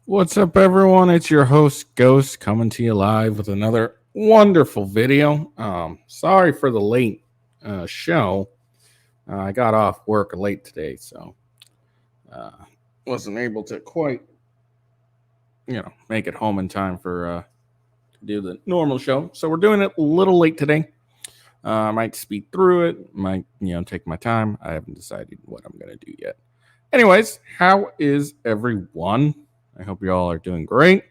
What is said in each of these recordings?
What's up, everyone? It's your host, Ghost, coming to you live with another wonderful video. Sorry for the late show. I got off work late today, so uh, wasn't able to quite, make it home in time for to do the normal show. So we're doing it a little late today. I might speed through it, might take my time. I haven't decided what I'm gonna do yet. Anyways, how is everyone? I hope you all are doing great.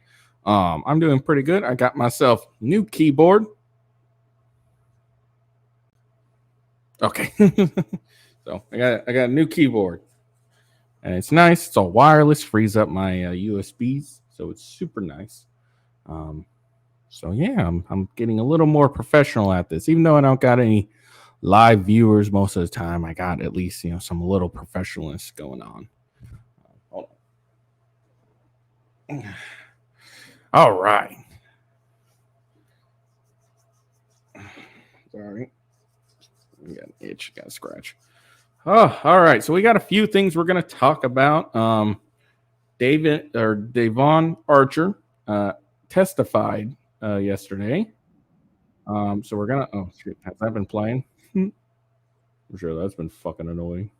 I'm doing pretty good. I got myself new keyboard. Okay, so I got a new keyboard, and it's nice. It's all wireless, frees up my USBs, so it's super nice. Um, so yeah, I'm getting a little more professional at this, even though I don't got any live viewers most of the time. I got at least some little professionalness going on. Hold on. All right. Sorry. I got an itch, got a scratch. Oh, all right. So we got a few things we're gonna talk about. Devon Archer testified yesterday. So we're gonna. Oh, shoot, has that been playing? I'm sure that's been fucking annoying.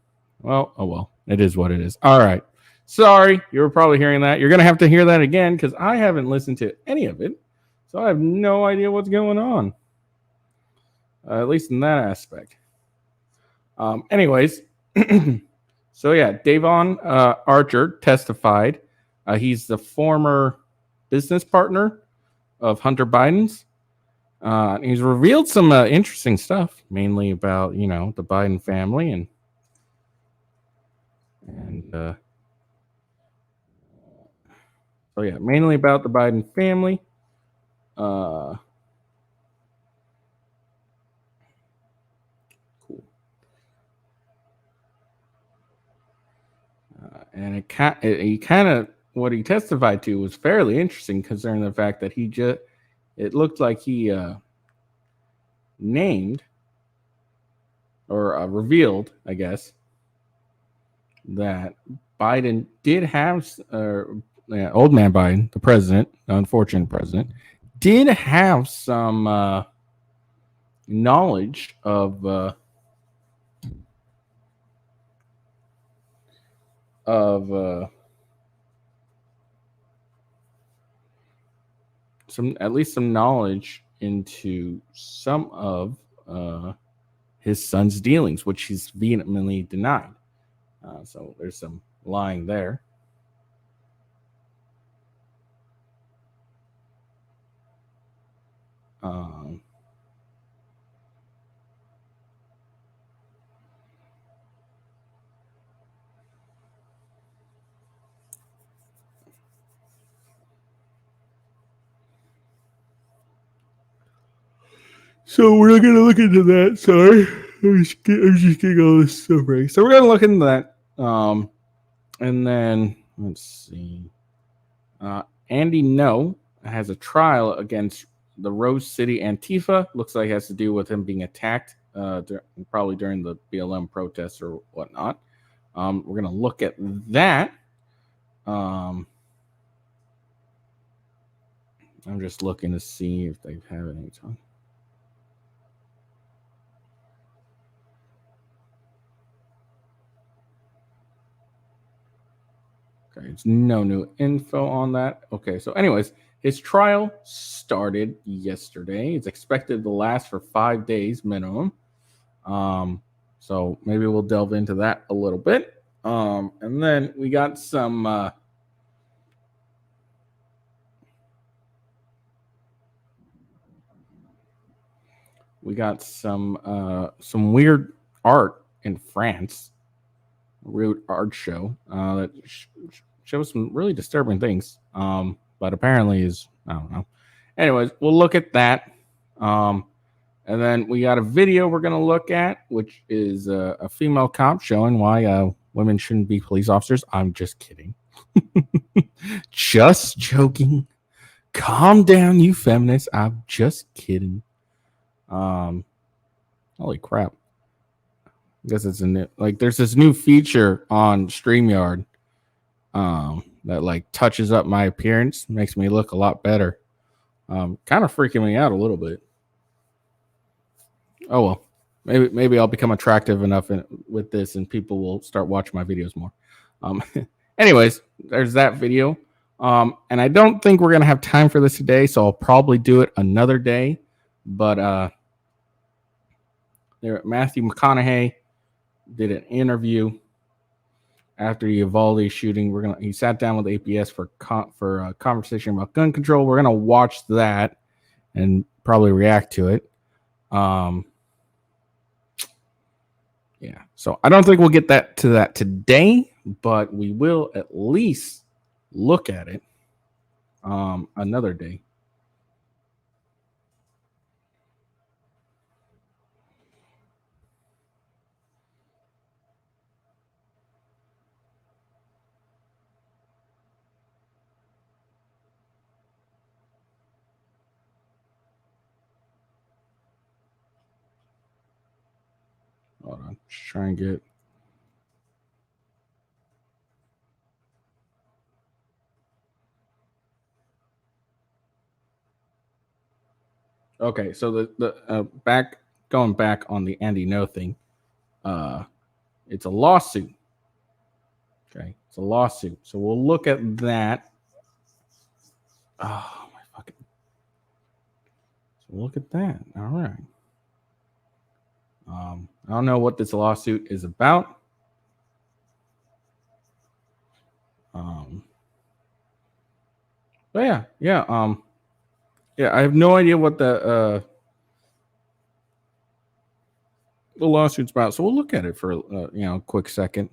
Well, oh well, it is what it is. All right. Sorry, you were probably hearing that. You're gonna have to hear that again because I haven't listened to any of it, so I have no idea what's going on. At least in that aspect. Anyways, so yeah, Devon Archer testified. He's the former business partner of Hunter Biden's. He's revealed some interesting stuff, mainly about the Biden family and so yeah, mainly about the Biden family. Cool. And he kind of what he testified to was fairly interesting, considering the fact that it looked like he named or revealed, I guess, that Biden did have, old man Biden, the president, the unfortunate president, did have some knowledge of some knowledge into some of his son's dealings, which he's vehemently denied. So there's some lying there. So we're going to look into that. Sorry, I'm just getting all this stuff right. So we're going to look into that. And then let's see. Andy No has a trial against the Rose City Antifa. Looks like it has to do with him being attacked, probably during the BLM protests or whatnot. We're going to look at that. I'm just looking to see if they have any time. Okay, there's no new info on that. Okay, so anyways, his trial started yesterday. It's expected to last for 5 days minimum. So maybe we'll delve into that a little bit. And then we got some some weird art in France, a weird art show that shows some really disturbing things. But apparently is, I don't know. Anyways, we'll look at that. And then we got a video we're gonna look at, which is a female cop showing why women shouldn't be police officers. I'm just kidding. Just joking. Calm down, you feminists. I'm just kidding. Holy crap. I guess it's a new, there's this new feature on StreamYard that like touches up my appearance, makes me look a lot better. Kind of freaking me out a little bit. Oh well, maybe I'll become attractive enough with this, and people will start watching my videos more. Um, anyways, there's that video. And I don't think we're gonna have time for this today, so I'll probably do it another day. But Matthew McConaughey did an interview after the Uvalde shooting. He sat down with APS for a conversation about gun control. We're gonna watch that and probably react to it. Yeah, so I don't think we'll get to that today, but we will at least look at it another day. Hold on, just try and get. Okay, so the going back on the Andy No thing, it's a lawsuit. Okay, it's a lawsuit. So we'll look at that. Oh my fucking. So look at that. All right. I don't know what this lawsuit is about. But yeah. I have no idea what the lawsuit's about. So we'll look at it for a quick second.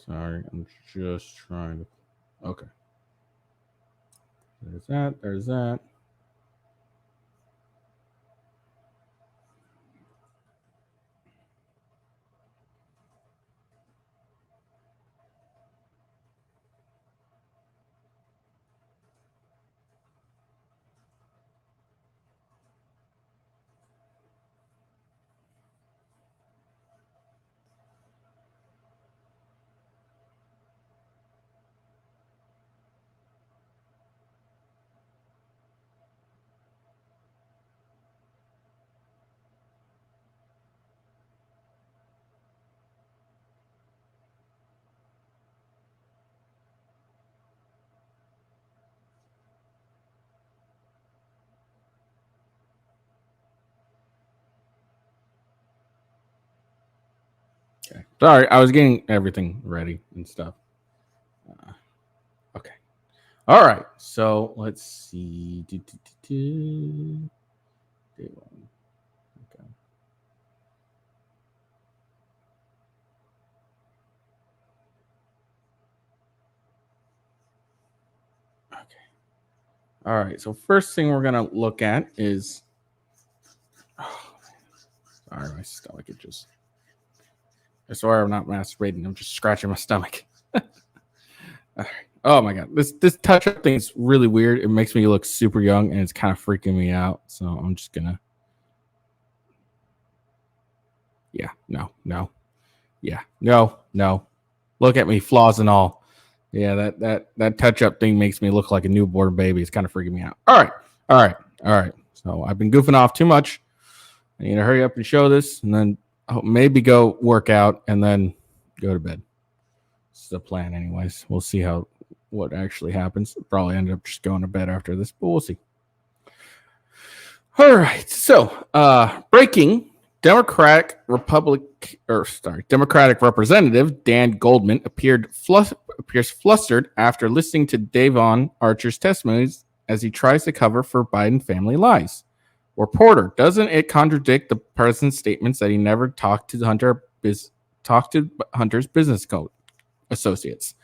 Sorry, I'm just trying to. Okay. There's that. There's that. Okay. Sorry, I was getting everything ready and stuff. Okay. All right. So let's see. Devon. Okay. Okay. All right. So first thing we're gonna look at is. Oh, sorry, my stomach. I swear I'm not masturbating. I'm just scratching my stomach. All right. Oh my god, this touch up thing is really weird. It makes me look super young, and it's kind of freaking me out. So I'm just gonna. Yeah. No. Yeah. No. Look at me, flaws and all. Yeah, that touch up thing makes me look like a newborn baby. It's kind of freaking me out. All right. So I've been goofing off too much. I need to hurry up and show this, and then maybe go work out, and then go to bed. This is the plan, anyways. We'll see what actually happens. Probably end up just going to bed after this, but we'll see. All right. So breaking. Democratic Representative Dan Goldman appears flustered after listening to Devon Archer's testimonies as he tries to cover for Biden family lies. Reporter, doesn't it contradict the president's statements that he never talked to Hunter's business associates?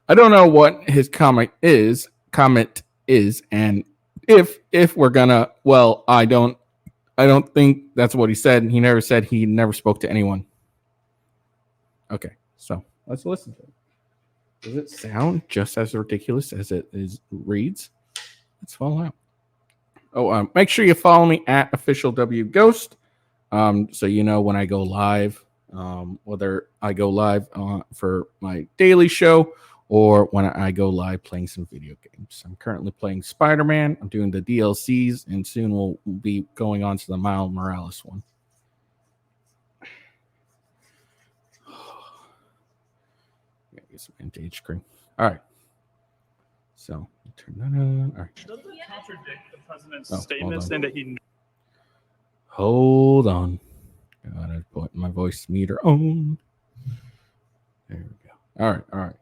I don't know what his comment is, and if we're gonna, well, I don't think that's what he said. He never said he never spoke to anyone. Okay, so let's listen to it. Does it sound just as ridiculous as it reads? Let's follow out. Oh, make sure you follow me at official W Ghost, so you know when I go live, whether I go live for my daily show or when I go live playing some video games. I'm currently playing Spider-Man. I'm doing the DLCs, and soon we'll be going on to the Miles Morales one. Get some vintage screen. All right. So turn that on. All right. Doesn't it contradict the president's statement saying that he? Hold on. Gotta put my voice meter on. There we go. All right.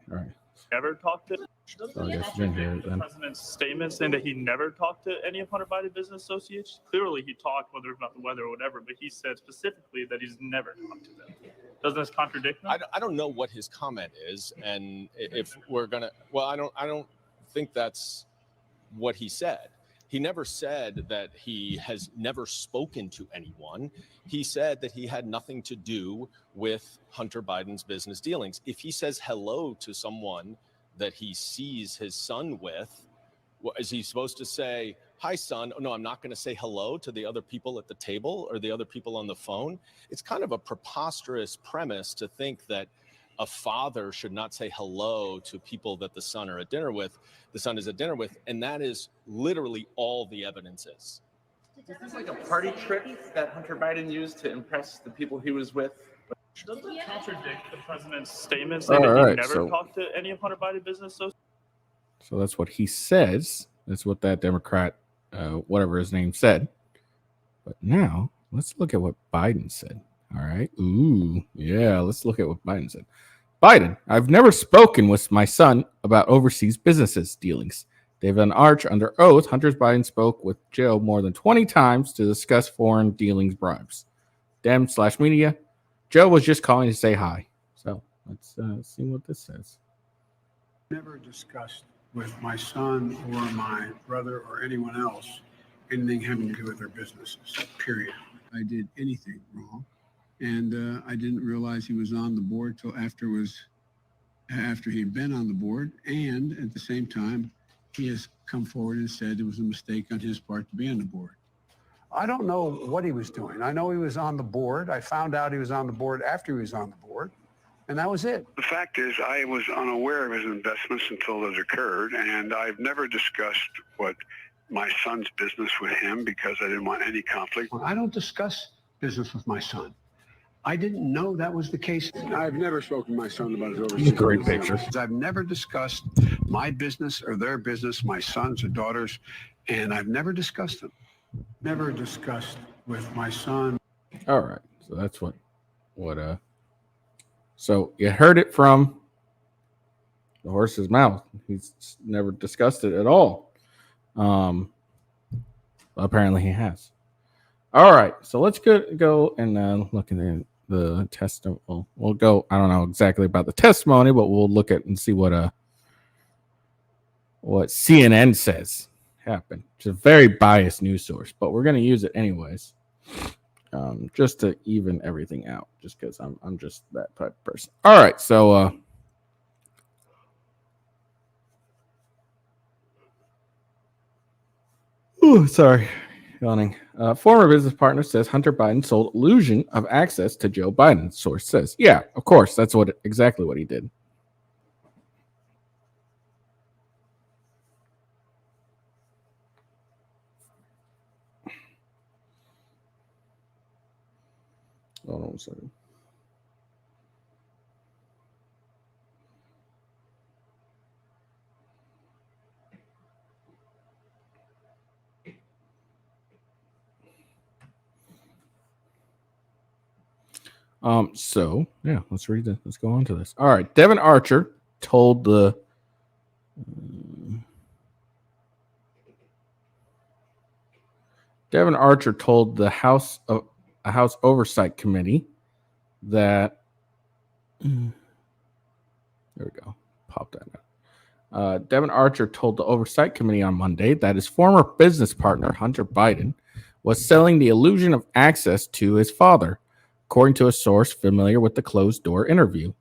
Never talked to. Doesn't it contradict the president's statement saying that he never talked to any of Hunter Biden business associates? Clearly, he talked whether about the weather or whatever, but he said specifically that he's never talked to them. Doesn't this contradict him? I don't know what his comment is, and if we're gonna, well, I don't think that's what he said. He never said that he has never spoken to anyone. He said that he had nothing to do with Hunter Biden's business dealings. If he says hello to someone that he sees his son with, is he supposed to say, "Hi, son"? Oh, no, I'm not going to say hello to the other people at the table or the other people on the phone. It's kind of a preposterous premise to think that a father should not say hello to people that the son is at dinner with, and that is literally all the evidence is. Is this like a party trick that Hunter Biden used to impress the people he was with? Doesn't it contradict the president's statement saying that he never talked to any of Hunter Biden business associates? So that's what he says. That's what that Democrat, whatever his name, said. But now let's look at what Biden said. All right. Ooh, yeah. Let's look at what Biden said. Biden, I've never spoken with my son about overseas businesses dealings. Devon Arch under oath. Hunter Biden spoke with Joe more than 20 times to discuss foreign dealings bribes. Dem/media. Joe was just calling to say hi. So let's see what this says. Never discussed with my son or my brother or anyone else anything having to do with their businesses, period. I did anything wrong. And I didn't realize he was on the board till after he'd been on the board. And at the same time, he has come forward and said it was a mistake on his part to be on the board. I don't know what he was doing. I know he was on the board. I found out he was on the board after he was on the board. And that was it. The fact is, I was unaware of his investments until those occurred. And I've never discussed what my son's business with him because I didn't want any conflict. I don't discuss business with my son. I didn't know that was the case. I've never spoken to my son about his overseas. Great picture. I've never discussed my business or their business, my sons or daughters, and I've never discussed them. Never discussed with my son. All right. So that's what so you heard it from the horse's mouth. He's never discussed it at all. Apparently he has. All right, so let's go and look at the testimony. We'll go. I don't know exactly about the testimony, but we'll look at and see what CNN says happened. It's a very biased news source, but we're going to use it anyways, just to even everything out. Just because I'm just that type of person. All right, so sorry. Yawning. Former business partner says Hunter Biden sold illusion of access to Joe Biden. Source says, yeah, of course. That's exactly what he did. Hold on a second. So yeah, let's read this. Let's go on to this. All right. Devon Archer told the House Oversight Committee that there we go. Pop that out. Devon Archer told the Oversight Committee on Monday that his former business partner, Hunter Biden, was selling the illusion of access to his father, according to a source familiar with the closed door interview.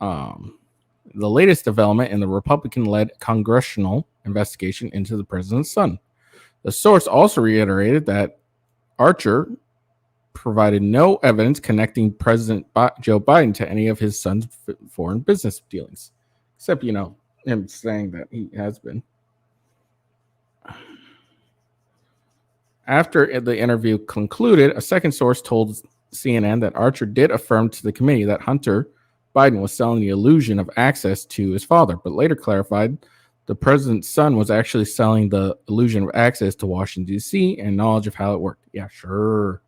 The latest development in the Republican led congressional investigation into the president's son. The source also reiterated that Archer provided no evidence connecting President Joe Biden to any of his son's foreign business dealings, except, him saying that he has been. After the interview concluded, a second source told CNN that Archer did affirm to the committee that Hunter Biden was selling the illusion of access to his father, but later clarified the president's son was actually selling the illusion of access to Washington, D.C. and knowledge of how it worked. Yeah, sure.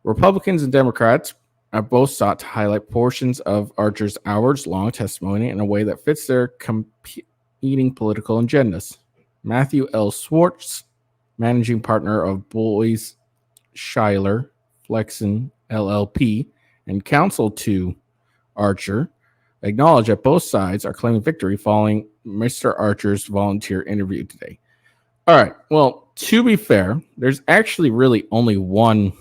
Republicans and Democrats have both sought to highlight portions of Archer's hours-long testimony in a way that fits their competing political agendas. Matthew L. Swartz, managing partner of Boyes Schuyler Flexen LLP and counsel to Archer, acknowledge that both sides are claiming victory following Mr. Archer's volunteer interview today. All right. Well, to be fair, there's actually really only one.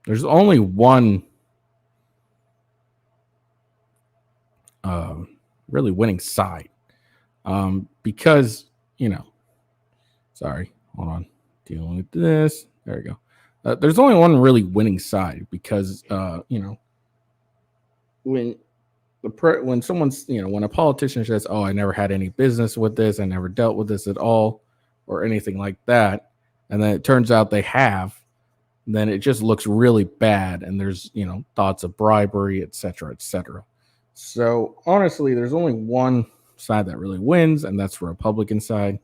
There's only one really winning side. Because, sorry, hold on. Dealing with this. There we go. There's only one really winning side because, when someone's, when a politician says, "Oh, I never had any business with this, I never dealt with this at all," or anything like that, and then it turns out they have, then it just looks really bad, and there's, thoughts of bribery, etc., etc. So honestly, there's only one side that really wins, and that's the Republican side.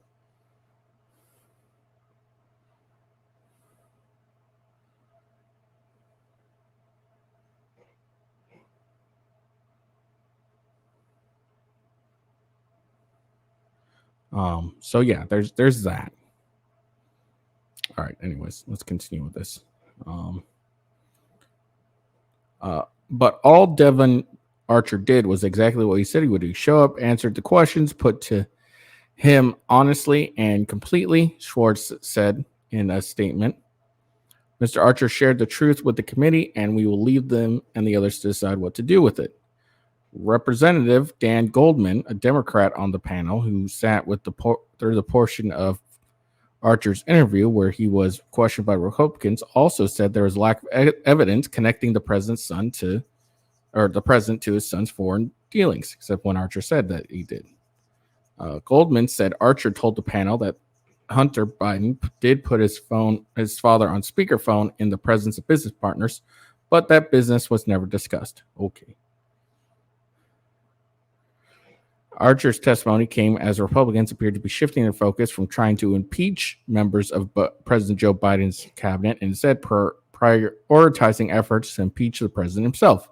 So yeah, there's that. All right, anyways, let's continue with this. But all Devon Archer did was exactly what he said he would do. Show up, answered the questions put to him honestly and completely, Schwartz said in a statement. Mr. Archer shared the truth with the committee, and we will leave them and the others to decide what to do with it. Representative Dan Goldman, a Democrat on the panel who sat with through the portion of Archer's interview where he was questioned by Republicans, also said there was lack of evidence connecting the president's son to, or the president to his son's foreign dealings, except when Archer said that he did. Goldman said Archer told the panel that Hunter Biden did put his father on speakerphone in the presence of business partners, but that business was never discussed. Okay. Archer's testimony came as Republicans appeared to be shifting their focus from trying to impeach members of President Joe Biden's cabinet and instead prioritizing efforts to impeach the president himself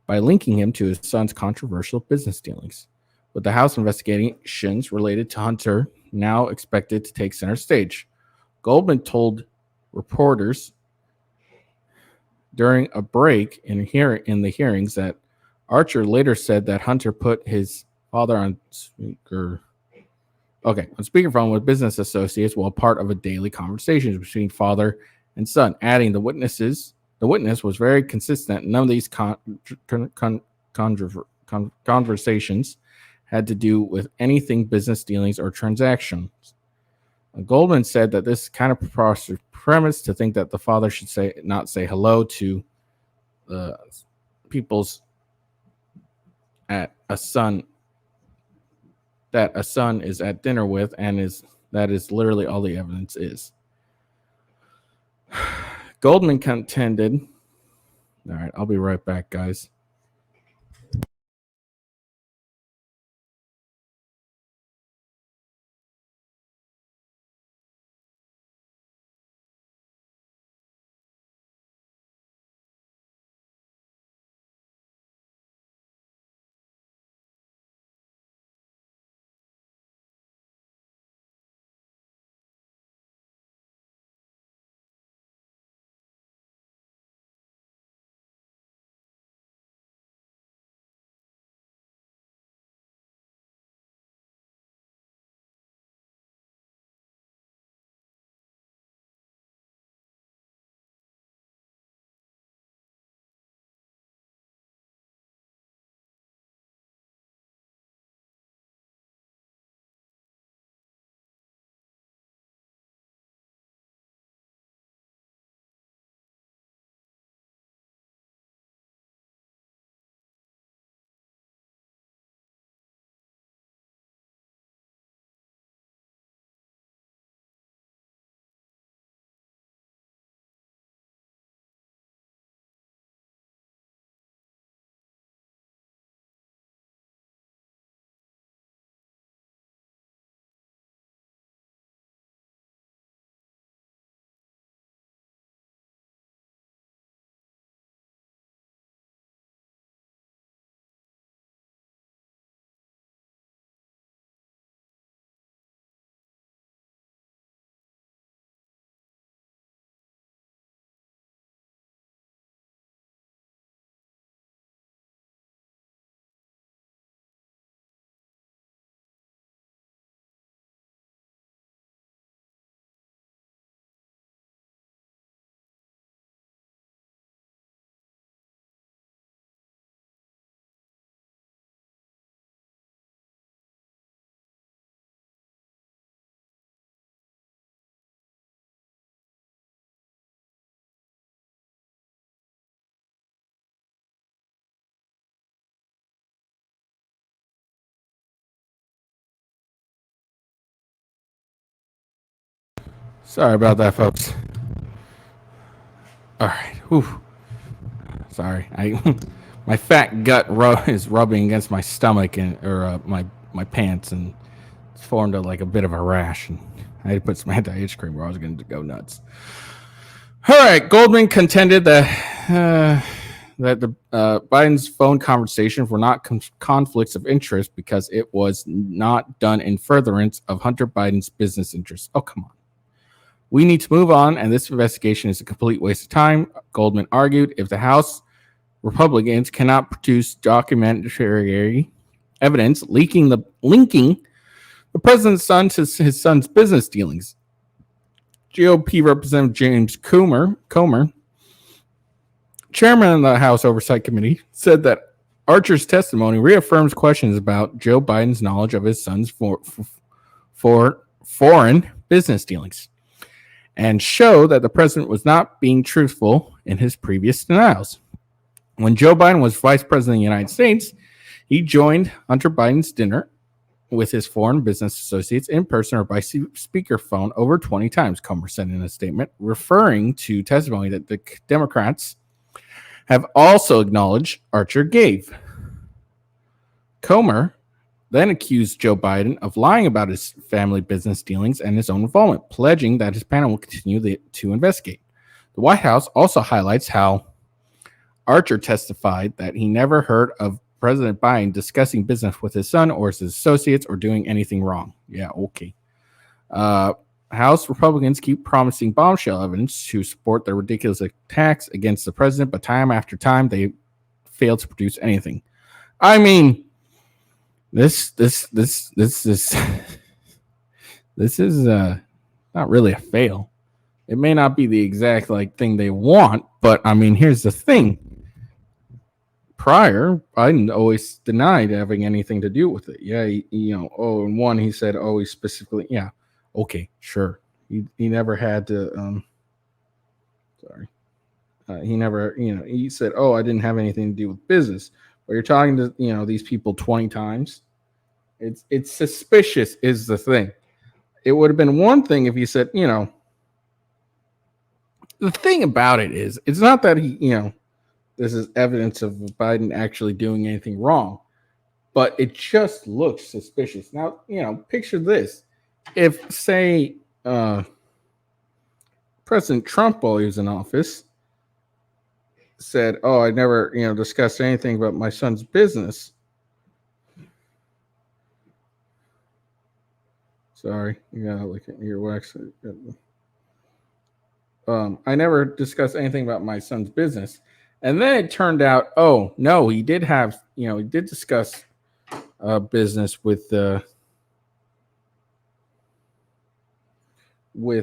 by linking him to his son's controversial business dealings. With the House investigations related to Hunter now expected to take center stage, Goldman told reporters during a break in the hearings that Archer later said that Hunter put his father on speakerphone with business associates while part of a daily conversation between father and son, adding the witness was very consistent. None of these conversations had to do with anything business dealings or transactions. Goldman said that this kind of preposterous premise to think that the father should not say hello to the people's at a son that a son is at dinner with, and that is literally all the evidence is. Goldman contended. All right, I'll be right back, guys. Sorry about that, folks. All right. Whew. Sorry. My fat gut is rubbing against my stomach or my pants, and it's formed a bit of a rash. And I had to put some anti-itch cream, or I was going to go nuts. All right. Goldman contended that the Biden's phone conversations were not conflicts of interest because it was not done in furtherance of Hunter Biden's business interests. Oh, come on. We need to move on, and this investigation is a complete waste of time, Goldman argued. If the House Republicans cannot produce documentary evidence linking the president's son to his son's business dealings. GOP Representative James Comer, chairman of the House Oversight Committee, said that Archer's testimony reaffirms questions about Joe Biden's knowledge of his son's foreign business dealings and show that the president was not being truthful in his previous denials. When Joe Biden was vice president of the United States, he joined Hunter Biden's dinner with his foreign business associates in person or by speakerphone over 20 times, Comer said in a statement, referring to testimony that the Democrats have also acknowledged Archer gave. Comer then accused Joe Biden of lying about his family business dealings and his own involvement, pledging that his panel will continue to investigate. The White House also highlights how Archer testified that he never heard of President Biden discussing business with his son or his associates or doing anything wrong. Yeah, okay. House Republicans keep promising bombshell evidence to support their ridiculous attacks against the president, but time after time they fail to produce anything. I mean, this is not really a fail. It may not be the exact thing they want, but I mean, here's the thing. Prior, Biden always denied having anything to do with it. Yeah, and one he said, he specifically, yeah, okay, sure. He never had to. He never, he said, I didn't have anything to do with business. But you're talking to, these people 20 times. It's suspicious is the thing. It would have been one thing if you said, the thing about it is, it's not that he, this is evidence of Biden actually doing anything wrong, but it just looks suspicious. Now, picture this. If, say, President Trump, while he was in office, said, I never, discussed anything about my son's business. Sorry, look at your wax. I never discussed anything about my son's business. And then it turned out, no, he did have, he did discuss business with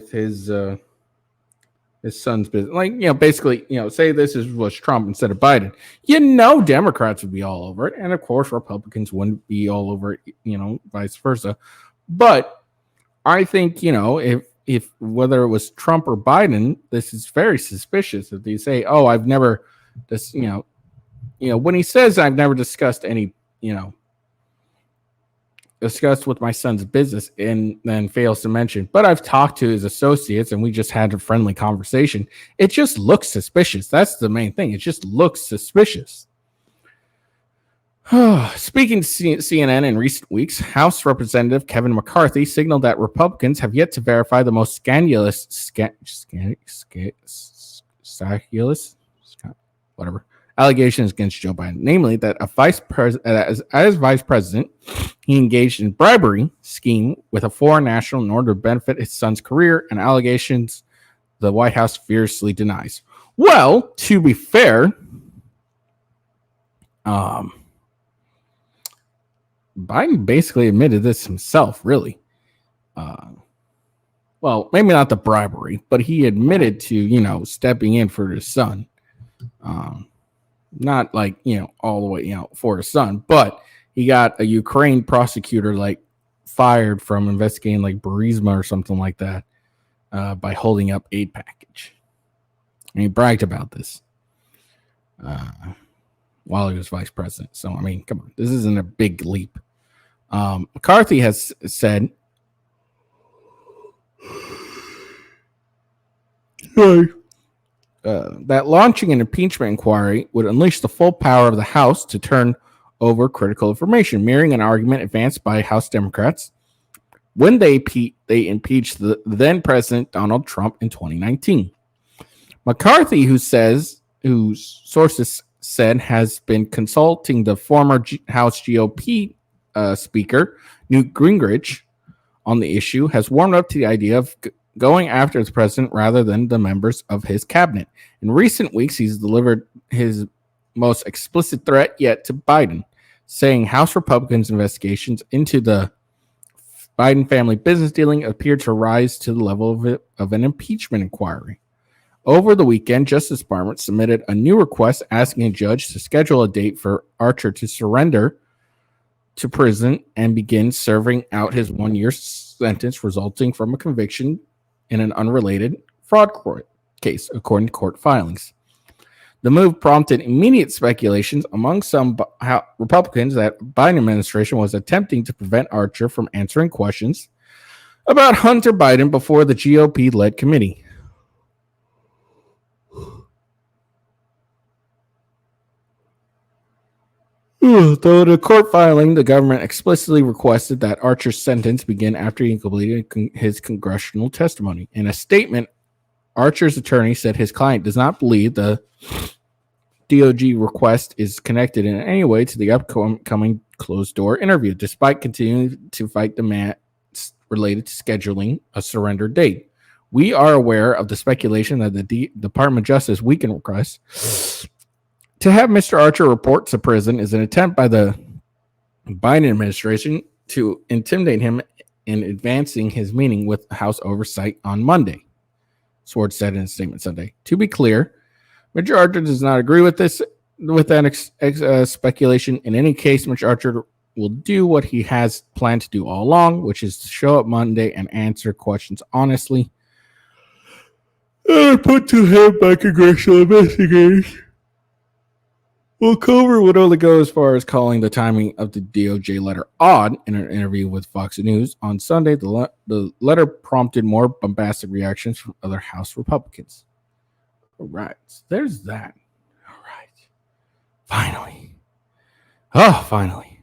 his son's business. Basically, say this was Trump instead of Biden. Democrats would be all over it. And of course, Republicans wouldn't be all over it, vice versa. But I think, if whether it was Trump or Biden, this is very suspicious if they say, I've never this, when he says I've never discussed any, discussed with my son's business and then fails to mention, but I've talked to his associates and we just had a friendly conversation. It just looks suspicious. That's the main thing. It just looks suspicious. Speaking to CNN in recent weeks, House Representative Kevin McCarthy signaled that Republicans have yet to verify the most scandalous allegations against Joe Biden, namely that as vice president, he engaged in bribery scheme with a foreign national in order to benefit his son's career, and allegations the White House fiercely denies. Well, to be fair, Biden basically admitted this himself, really. Well, maybe not the bribery, but he admitted to, stepping in for his son. Not all the way, for his son, but he got a Ukraine prosecutor fired from investigating Burisma or something like that by holding up aid package. And he bragged about this while he was vice president. So, I mean, come on, this isn't a big leap. McCarthy has said that launching an impeachment inquiry would unleash the full power of the House to turn over critical information, mirroring an argument advanced by House Democrats when they impeached the then President Donald Trump in 2019. McCarthy, whose sources said has been consulting the former House GOP Speaker, Newt Gingrich, on the issue, has warmed up to the idea of going after the president rather than the members of his cabinet. In recent weeks, he's delivered his most explicit threat yet to Biden, saying House Republicans' investigations into the Biden family business dealing appeared to rise to the level of an impeachment inquiry. Over the weekend, Justice Department submitted a new request asking a judge to schedule a date for Archer to surrender to prison and begin serving out his 1-year sentence resulting from a conviction in an unrelated fraud case, according to court filings. The move prompted immediate speculations among some Republicans that the Biden administration was attempting to prevent Archer from answering questions about Hunter Biden before the GOP-led committee. Though the court filing, the government explicitly requested that Archer's sentence begin after he completed his congressional testimony. In a statement, Archer's attorney said his client does not believe the DOJ request is connected in any way to the upcoming closed-door interview, despite continuing to fight demands related to scheduling a surrender date. We are aware of the speculation that the Department of Justice weekend request to have Mr. Archer report to prison is an attempt by the Biden administration to intimidate him in advancing his meeting with House oversight on Monday, Swartz said in a statement Sunday. To be clear, Mr. Archer does not agree with that speculation. In any case, Mr. Archer will do what he has planned to do all along, which is to show up Monday and answer questions honestly. Put to him by congressional investigators. Well, Cover would only go as far as calling the timing of the DOJ letter odd in an interview with Fox News on Sunday. The letter prompted more bombastic reactions from other House Republicans. All right, so there's that. All right. Finally. Oh, finally.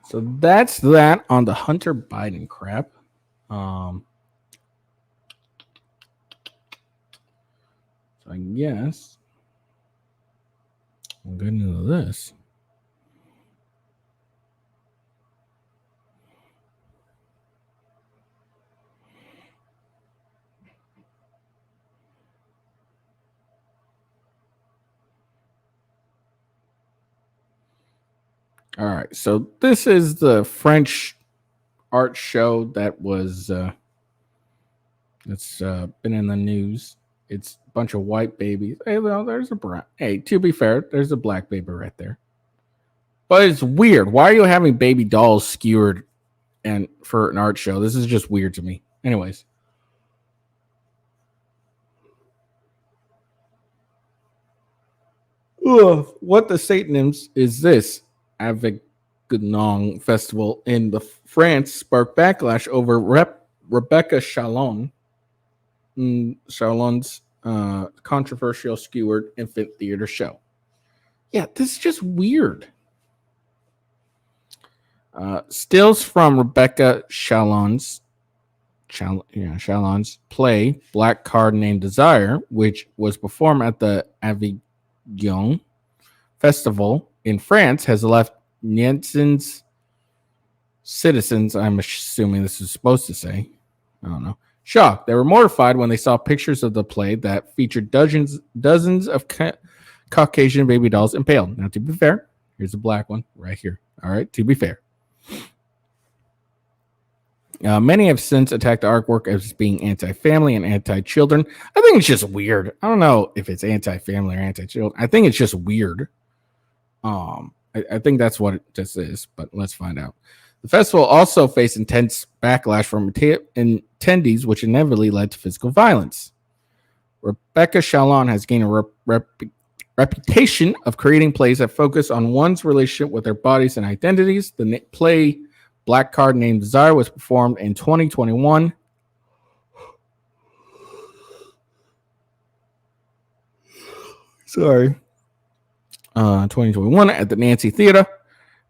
So that's that on the Hunter Biden crap. So I guess we'll get into this. All right, so this is the French art show that was that's been in the news. It's a bunch of white babies. Hey, well, there's a brown. Hey, to be fair, there's a black baby right there. But it's weird. Why are you having baby dolls skewered and for an art show? This is just weird to me. Anyways. Ugh, what the Satanims is this? Avignon festival in France sparked backlash over Rebecca Chalon's controversial skewered infant theater show. Yeah, this is just weird. Stills from Rebecca Chalon's play Black Card Named Desire, which was performed at the Avignon Festival in France, has left Nielsen's citizens, I'm assuming this is supposed to say, I don't know, shocked. They were mortified when they saw pictures of the play that featured dozens of Caucasian baby dolls impaled. Now, to be fair, here's a black one right here. All right, to be fair. Many have since attacked the artwork as being anti-family and anti-children. I think it's just weird. I don't know if it's anti-family or anti-children. I think it's just weird. I think that's what this is, but let's find out. The festival also faced intense backlash from attendees, which inevitably led to physical violence. Rebecca Chalon has gained a reputation of creating plays that focus on one's relationship with their bodies and identities. The play Black Card Named Desire was performed in 2021. Sorry. 2021 at the Nancy Theater.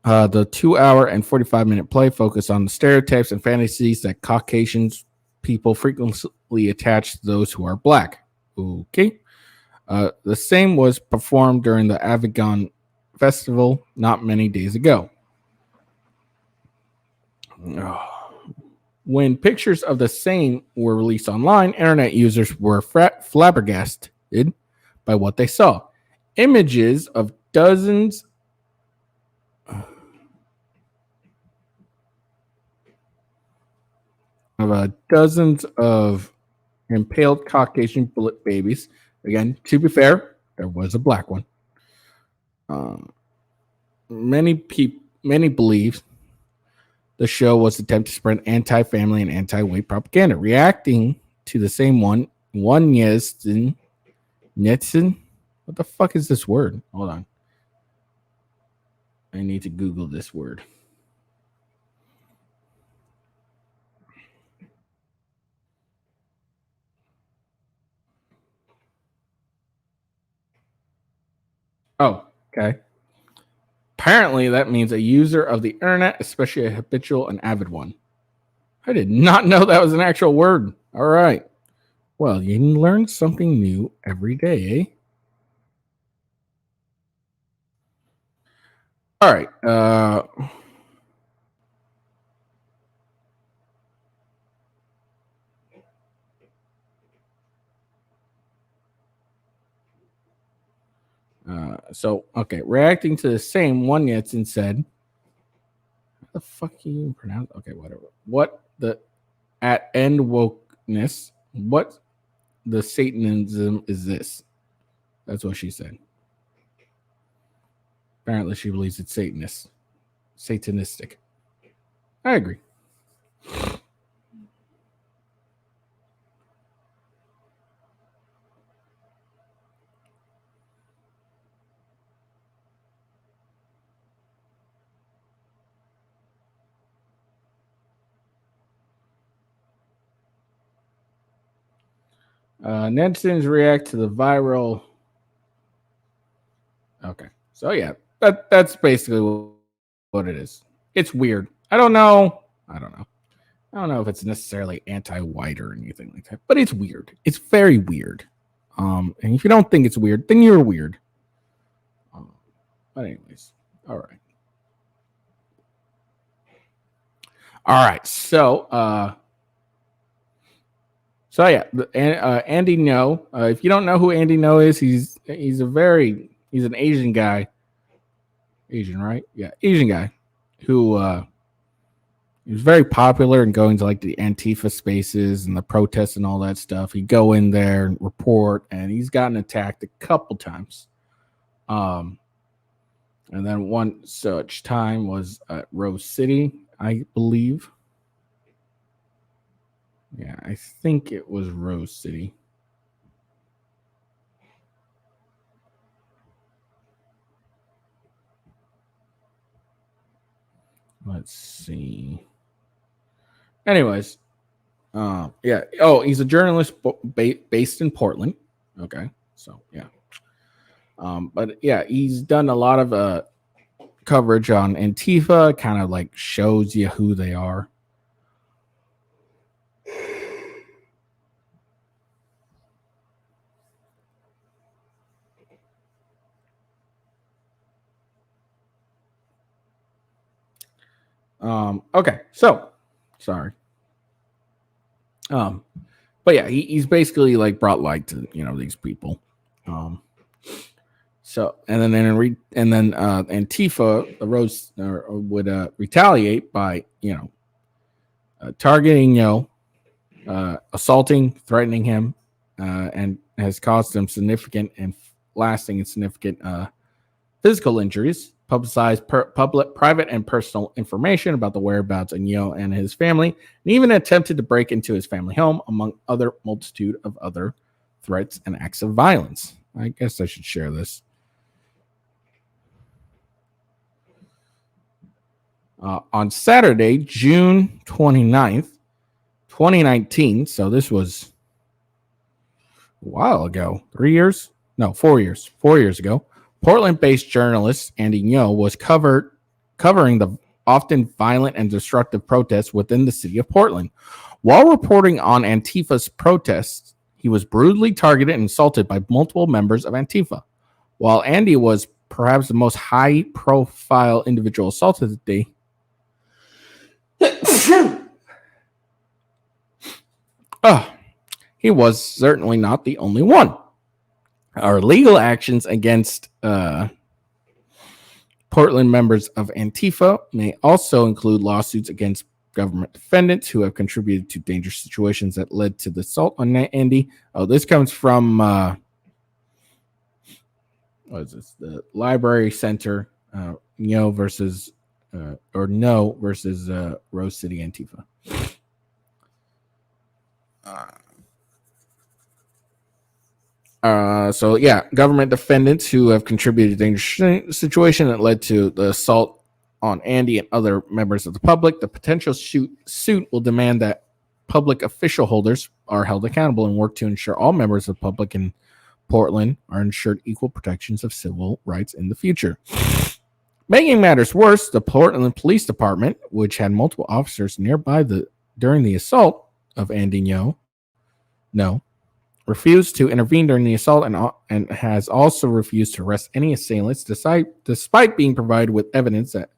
The 2-hour and 45-minute play focused on the stereotypes and fantasies that Caucasians people frequently attach to those who are Black. Okay. The same was performed during the Avignon Festival not many days ago. When pictures of the same were released online, internet users were flabbergasted by what they saw. Images of dozens of impaled Caucasian bullet babies. Again, to be fair, there was a Black one. Many believe the show was an attempt to spread anti-family and anti-white propaganda. Reacting to the same one Netson. What the fuck is this word? Hold on. I need to Google this word. Oh, okay. Apparently, that means a user of the internet, especially a habitual and avid one. I did not know that was an actual word. All right. Well, you can learn something new every day, eh? All right. Okay. Reacting to the same, one Yetsin said, "What the fuck you pronounce?" Okay, whatever. What the at end wokeness? What the Satanism is this? That's what she said. Apparently, she believes it's satanistic. I agree. Netsons react to the viral. Okay, so yeah, that's basically what it is. It's weird. I don't know if it's necessarily anti-white or anything like that, but it's weird. It's very weird. And if you don't think it's weird, then you're weird. But anyways, all right. So yeah, Andy No. If you don't know who Andy No is, he's an Asian guy. Asian, right? Yeah, Asian guy who he was very popular and going to like the Antifa spaces and the protests and all that stuff. He'd go in there and report, and he's gotten attacked a couple times. And then one such time was at Rose City, I believe. Yeah, I think it was Rose City. Let's see. Anyways, yeah. Oh, he's a journalist based in Portland. Okay, so yeah. But yeah, he's done a lot of coverage on Antifa. Kind of like shows you who they are. Okay, so sorry. But yeah, he's basically like brought light to these people. So and then Antifa, the Rose would retaliate by targeting assaulting, threatening him, and has caused him significant and lasting and significant physical injuries. Publicized private and personal information about the whereabouts of Yo and his family, and even attempted to break into his family home, among other multitude of other threats and acts of violence. I guess I should share this. On Saturday, June 29th, 2019, so this was a while ago, 3 years? No, 4 years. 4 years ago, Portland-based journalist Andy Ngo was covering the often violent and destructive protests within the city of Portland. While reporting on Antifa's protests, he was brutally targeted and assaulted by multiple members of Antifa. While Andy was perhaps the most high-profile individual assaulted the day, he was certainly not the only one. Our legal actions against Portland members of Antifa may also include lawsuits against government defendants who have contributed to dangerous situations that led to the assault on Andy. Oh, this comes from what is this? The Library Center, No versus Rose City Antifa. So yeah, government defendants who have contributed to dangerous situation that led to the assault on Andy and other members of the public. The potential suit will demand that public official holders are held accountable and work to ensure all members of the public in Portland are ensured equal protections of civil rights in the future. Making matters worse, the Portland Police Department, which had multiple officers nearby during the assault of Andy Ngo, refused to intervene during the assault and has also refused to arrest any assailants despite being provided with evidence that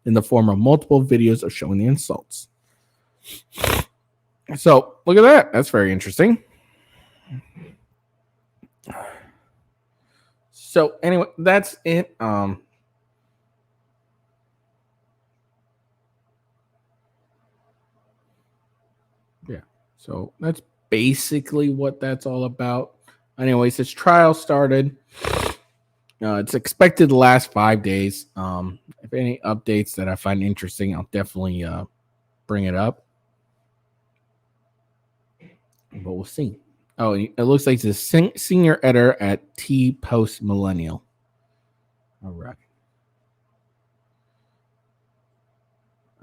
in the form of multiple videos of showing the insults. So look at that. That's very interesting. So anyway, that's it. Yeah. So that's basically what that's all about. Anyways, this trial started. It's expected to last 5 days. If any updates that I find interesting, I'll definitely bring it up. But we'll see. Oh, it looks like he's a senior editor at T Post Millennial. All right.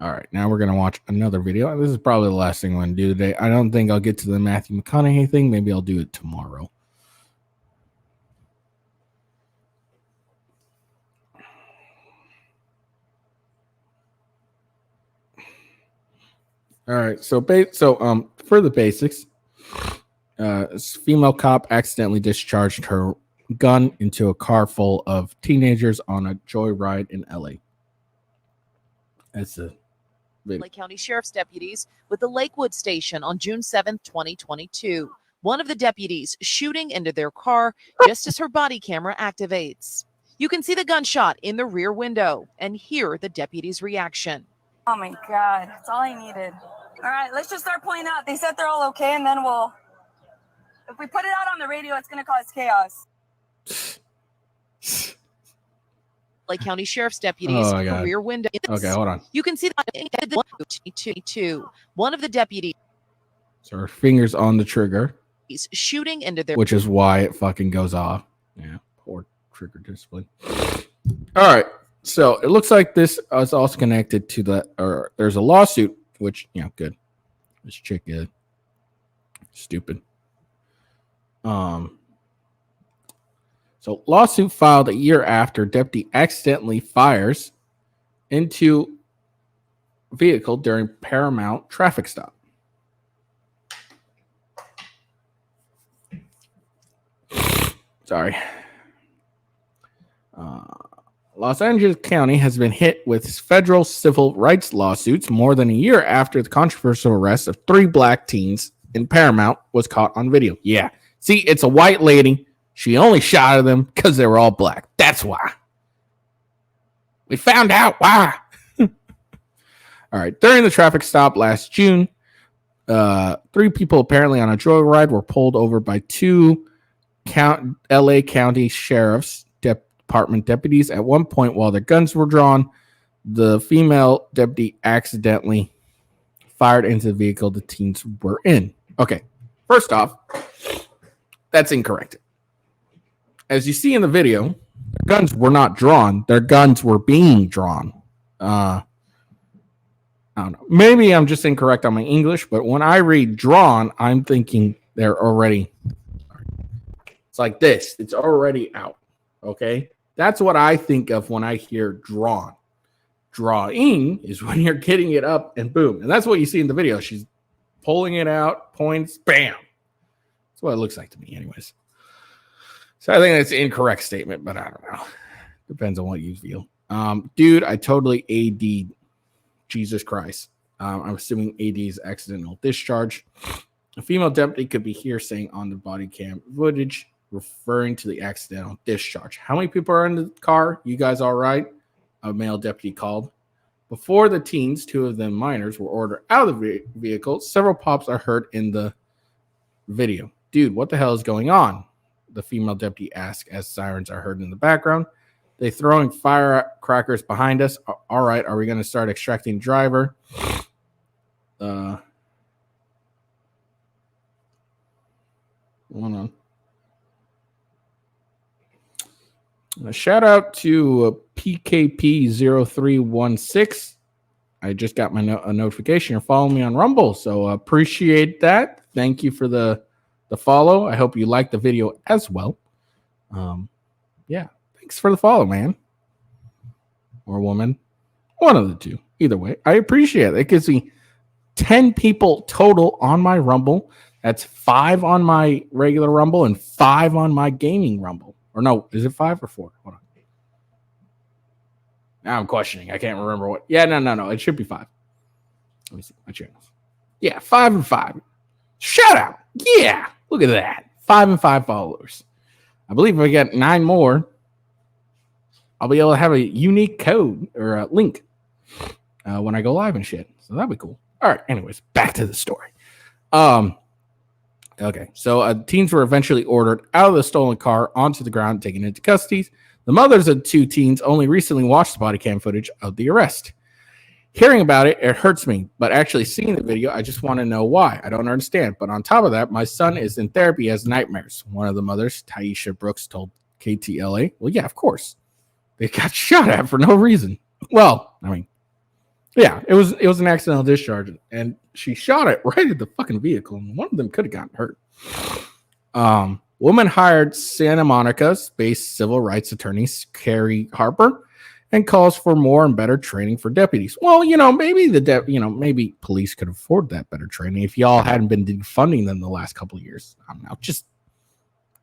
All right, now we're going to watch another video. This is probably the last thing I'm going to do today. I don't think I'll get to the Matthew McConaughey thing. Maybe I'll do it tomorrow. All right, so for the basics, this female cop accidentally discharged her gun into a car full of teenagers on a joyride in LA. That's a Lake County Sheriff's deputies with the Lakewood station on June 7th, 2022. One of the deputies shooting into their car just as her body camera activates. You can see the gunshot in the rear window and hear the deputy's reaction. Oh my God, that's all I needed. All right, let's just start pulling out. They said they're all okay, and then if we put it out on the radio, it's going to cause chaos. Lake County Sheriff's deputies rear window. Okay, hold on. You can see the one of the deputies. So her fingers on the trigger. He's shooting into their. Which is why it fucking goes off. Yeah, poor trigger discipline. All right, so it looks like this is also connected to there's a lawsuit, which, good. This chick is stupid. So lawsuit filed a year after deputy accidentally fires into vehicle during Paramount traffic stop. Sorry. Los Angeles County has been hit with federal civil rights lawsuits more than a year after the controversial arrest of 3 black teens in Paramount was caught on video. Yeah. See, it's a white lady. She only shot at them because they were all black. That's why. We found out why. All right. During the traffic stop last June, 3 people apparently on a joyride were pulled over by 2 LA County Sheriff's Department deputies. At one point, while their guns were drawn, the female deputy accidentally fired into the vehicle the teens were in. Okay. First off, that's incorrect. As you see in the video, their guns were not drawn. Their guns were being drawn. I don't know. Maybe I'm just incorrect on my English, but when I read drawn, I'm thinking they're already. It's like this. It's already out. Okay. That's what I think of when I hear drawn. Drawing is when you're getting it up and boom. And that's what you see in the video. She's pulling it out, points, bam. That's what it looks like to me, anyways. So I think that's an incorrect statement, but I don't know. Depends on what you feel. Dude, I totally AD'd. Jesus Christ. I'm assuming AD is accidental discharge. A female deputy could be here saying on the body cam footage referring to the accidental discharge. How many people are in the car? You guys all right? A male deputy called. Before the teens, 2 of them minors, were ordered out of the vehicle. Several pops are heard in the video. Dude, what the hell is going on? The female deputy asked as sirens are heard in the background. They throwing firecrackers behind us. All right, are we going to start extracting driver? Hold on. A shout out to PKP0316. I just got my a notification. You're following me on Rumble, so appreciate that. Thank you for the follow. I hope you liked the video as well. Yeah, thanks for the follow, man. Or woman. One of the two. Either way, I appreciate it. It gives me 10 people total on my Rumble. That's 5 on my regular Rumble and 5 on my gaming Rumble. Or no, is it 5 or 4? Hold on. Now I'm questioning. I can't remember what. Yeah, no. It should be 5. Let me see my channels. Yeah, 5 and 5. Shout out. Yeah, look at that. 5 and 5 followers. I believe if I get 9 more, I'll be able to have a unique code or a link when I go live and shit. So that'd be cool. All right. Anyways, back to the story. Okay. So teens were eventually ordered out of the stolen car onto the ground, taken into custody. The mothers of 2 teens only recently watched the body cam footage of the arrest. Hearing about it, it hurts me, but actually seeing the video, I just want to know why. I don't understand. But on top of that, my son is in therapy, has nightmares. One of the mothers, Taisha Brooks, told KTLA. Well, yeah, of course. They got shot at for no reason. Well, I mean, yeah, it was an accidental discharge, and she shot it right at the fucking vehicle, and one of them could have gotten hurt. Woman hired Santa Monica-based civil rights attorney Carrie Harper and calls for more and better training for deputies. Well, maybe maybe police could afford that better training if y'all hadn't been defunding them the last couple of years. I don't know. Just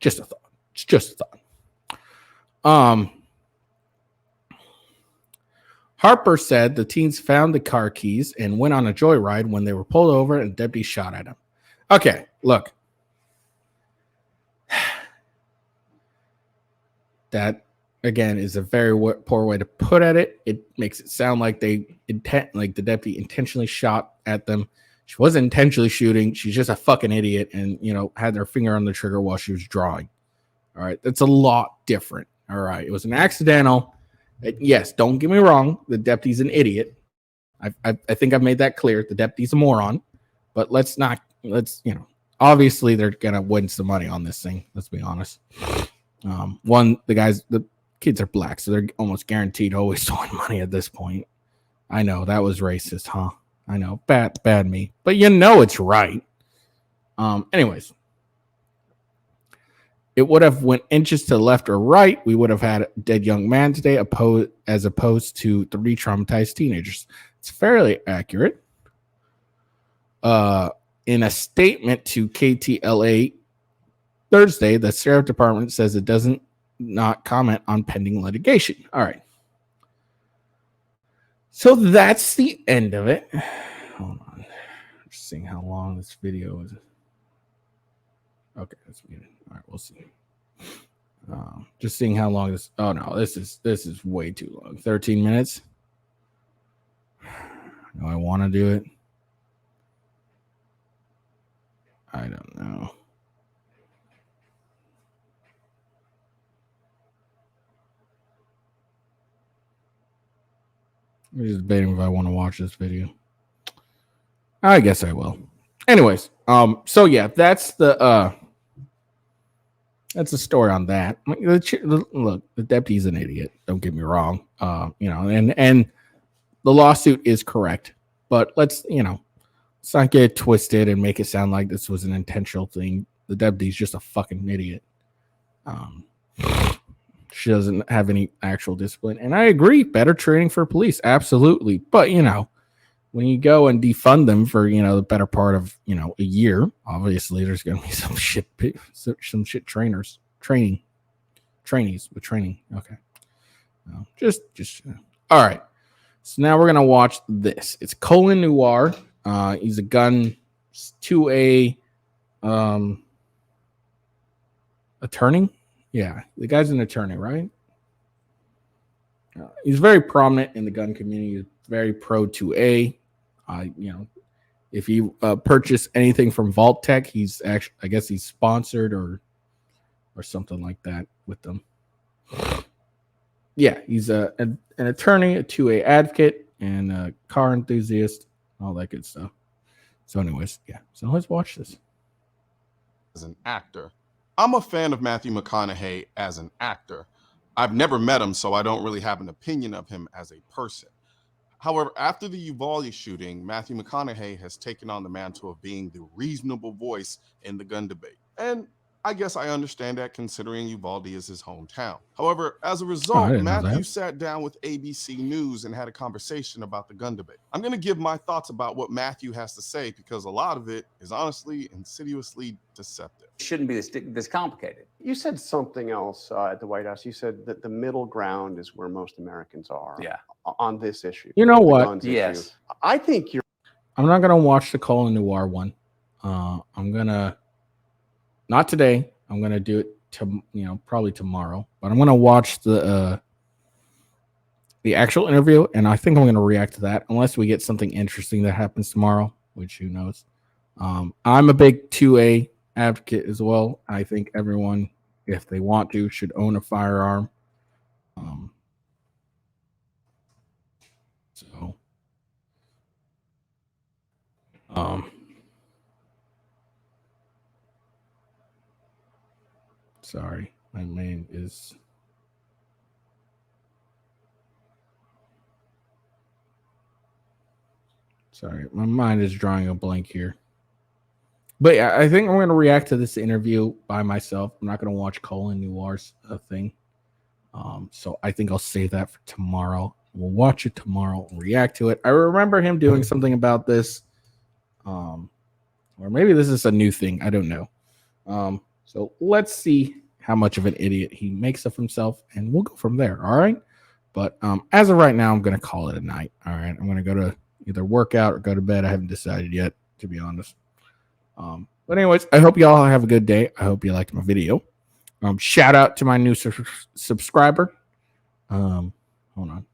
a thought. It's just a thought. Harper said the teens found the car keys and went on a joyride when they were pulled over and deputies shot at them. Okay, look. That, again, is a very poor way to put at it. It makes it sound like the deputy intentionally shot at them. She wasn't intentionally shooting. She's just a fucking idiot and, had her finger on the trigger while she was drawing. All right, that's a lot different. All right, it was an accidental. Yes, don't get me wrong. The deputy's an idiot. I think I've made that clear. The deputy's a moron. But obviously they're going to win some money on this thing. Let's be honest. The kids are black, so they're almost guaranteed always to win money at this point. I know that was racist, huh? I know, bad me. But it's right. Anyways. It would have went inches to the left or right. We would have had a dead young man today as opposed to 3 traumatized teenagers. It's fairly accurate. In a statement to KTLA Thursday, the sheriff department says it doesn't not comment on pending litigation. All right. So that's the end of it. Hold on. Just seeing how long this video is. Okay, that's muted. All right, we'll see. Just seeing how long this. Oh no, this is way too long. 13 minutes. Do I want to do it? I don't know. I'm just debating if I want to watch this video. I guess I will. Anyways, so yeah, that's the story on that. Look, the deputy's an idiot. Don't get me wrong. And the lawsuit is correct, But let's not get it twisted and make it sound like this was an intentional thing. The deputy's just a fucking idiot. She doesn't have any actual discipline. And I agree, better training for police, absolutely. But, when you go and defund them for, the better part of, a year, obviously there's going to be some shit trainees with training. Okay. No, just all right. So now we're going to watch this. It's Colin Noir. He's a gun 2A attorney. Yeah, the guy's an attorney, right? He's very prominent in the gun community. He's very pro 2A. If you purchase anything from Vault Tech, he's actually, I guess he's sponsored or something like that with them. Yeah, he's an attorney, a 2A advocate, and a car enthusiast, all that good stuff. So anyways, yeah. So let's watch this. As an actor, I'm a fan of Matthew McConaughey as an actor. I've never met him, so I don't really have an opinion of him as a person. However, after the Uvalde shooting, Matthew McConaughey has taken on the mantle of being the reasonable voice in the gun debate. And I guess I understand that, considering Uvalde is his hometown. However, as a result, Matthew sat down with ABC News and had a conversation about the gun debate. I'm going to give my thoughts about what Matthew has to say, because a lot of it is honestly insidiously deceptive. It shouldn't be this complicated. You said something else at the White House. You said that the middle ground is where most Americans are on this issue. You know what? Yes. I think you're... I'm not going to watch the Colin Noir one. I'm going to... Not today. I'm going to do it probably tomorrow. But I'm going to watch the actual interview, and I think I'm going to react to that, unless we get something interesting that happens tomorrow, which who knows. I'm a big 2A advocate as well. I think everyone, if they want to, should own a firearm. Sorry, my main is... Sorry, my mind is drawing a blank here. But yeah, I think I'm going to react to this interview by myself. I'm not going to watch Colin Noir's thing. So I think I'll save that for tomorrow. We'll watch it tomorrow and react to it. I remember him doing something about this. Or maybe this is a new thing. I don't know. So let's see how much of an idiot he makes of himself, and we'll go from there. All right. But as of right now, I'm going to call it a night. All right. I'm going to go to either work out or go to bed. I haven't decided yet, to be honest. But anyways, I hope you all have a good day. I hope you liked my video. Shout out to my new subscriber. Hold on.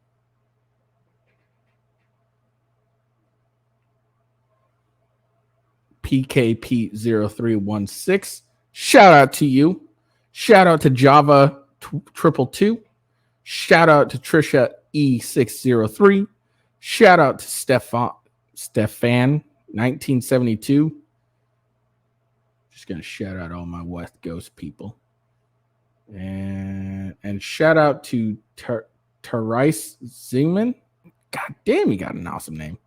PKP0316. Shout out to you. Shout out to Java 222. Shout out to Trisha E603. Shout out to Stefan 1972. Just gonna shout out all my West Coast people. And shout out to Therese Zeman. God damn, you got an awesome name.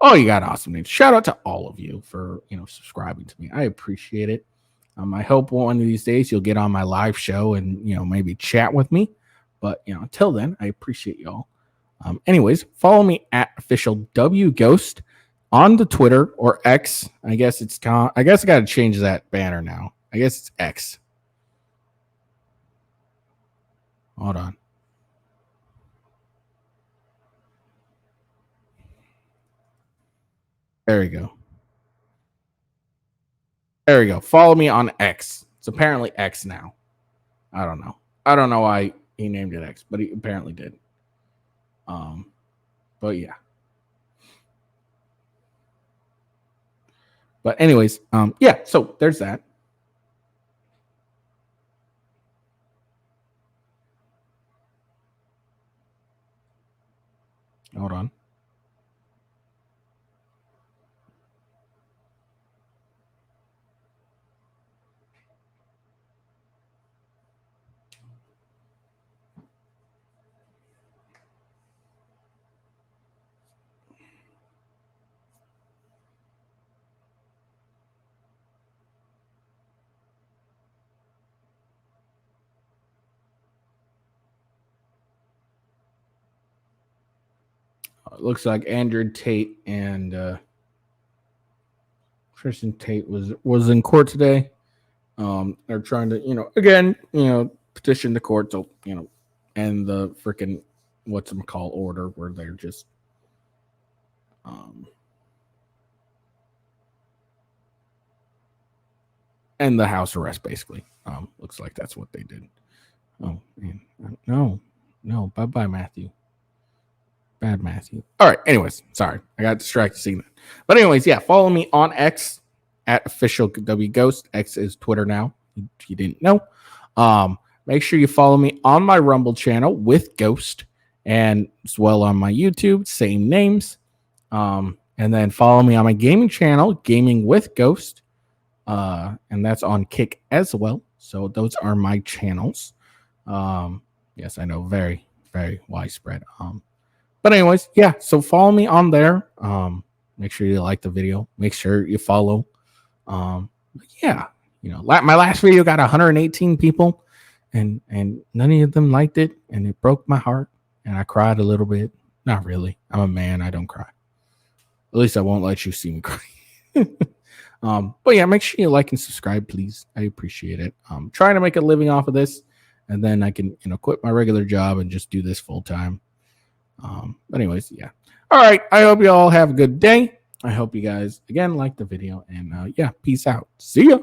Oh, you got an awesome name. Shout out to all of you for subscribing to me. I appreciate it. I hope one of these days you'll get on my live show and maybe chat with me. But until then, I appreciate y'all. Anyways, follow me at official W Ghost on the Twitter or X. I guess I got to change that banner now. I guess it's X. Hold on. There we go. There we go. Follow me on X. It's apparently X now. I don't know. I don't know why he named it X, but he apparently did. But yeah. But anyways, yeah, so there's that. Hold on. It looks like Andrew Tate and Tristan Tate was in court today. They're trying to, again, petition the court to, end the freaking whatchamacall order where they're just end the house arrest, basically. Looks like that's what they did. Oh, man. No. Bye-bye, Matthew. Bad Matthew. All right. Anyways, sorry. I got distracted seeing that. But anyways, yeah, follow me on X at official W Ghost. X is Twitter now, if you didn't know. Make sure you follow me on my Rumble channel with Ghost, and as well on my YouTube, same names. And then follow me on my gaming channel, Gaming with Ghost. And that's on Kick as well. So those are my channels. Yes, I know, very, very widespread. But anyways, yeah, so follow me on there. Make sure you like the video. Make sure you follow. Yeah, my last video got 118 people, and none of them liked it, and it broke my heart, and I cried a little bit. Not really. I'm a man. I don't cry. At least I won't let you see me cry. But yeah, make sure you like and subscribe, please. I appreciate it. I'm trying to make a living off of this, and then I can, quit my regular job and just do this full time. But anyways, yeah. All right. I hope you all have a good day. I hope you guys again like the video, and yeah, peace out. See ya.